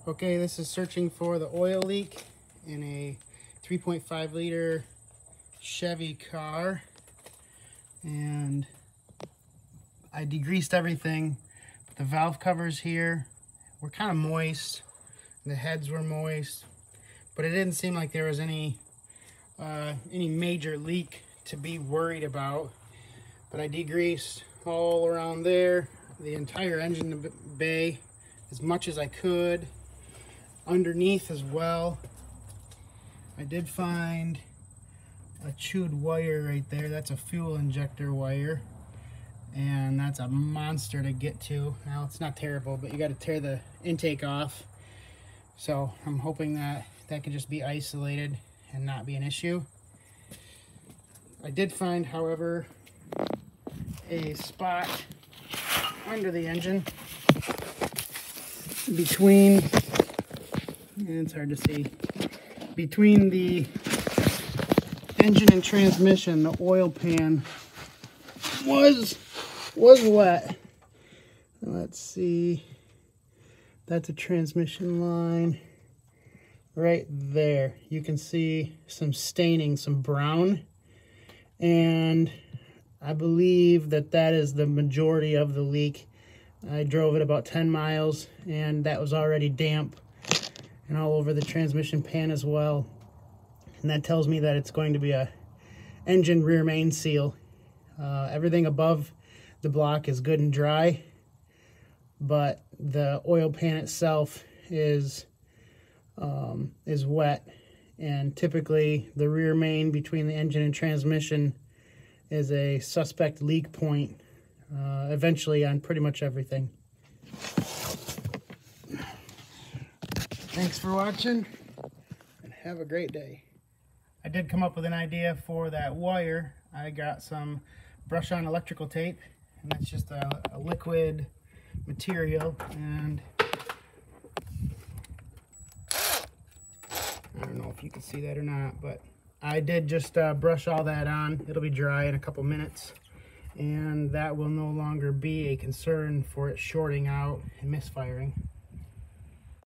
Okay, this is searching for the oil leak in a 3.5 liter Chevy car, and I degreased everything, but the valve covers here were kind of moist, the heads were moist, but it didn't seem like there was any major leak to be worried about. But I degreased all around there, the entire engine bay as much as I could, underneath as well. I did find a chewed wire right there. That's a fuel injector wire, and that's a monster to get to. Now, it's not terrible, but you got to tear the intake off. So I'm hoping that that can just be isolated and not be an issue. I did find, however, a spot under the engine between, and it's hard to see, between the engine and transmission. The oil pan was wet. Let's see, that's a transmission line right there. You can see some staining, some brown, and I believe that is the majority of the leak. I drove it about 10 miles and that was already damp and all over the transmission pan as well. And that tells me that it's going to be a engine rear main seal. Everything above the block is good and dry, but the oil pan itself is wet, and typically the rear main between the engine and transmission is a suspect leak point eventually on pretty much everything. Thanks for watching and have a great day. I did come up with an idea for that wire. I got some brush-on electrical tape, and that's just a liquid material, and I don't know if you can see that or not, but I did just brush all that on. It'll be dry in a couple minutes, and that will no longer be a concern for it shorting out and misfiring.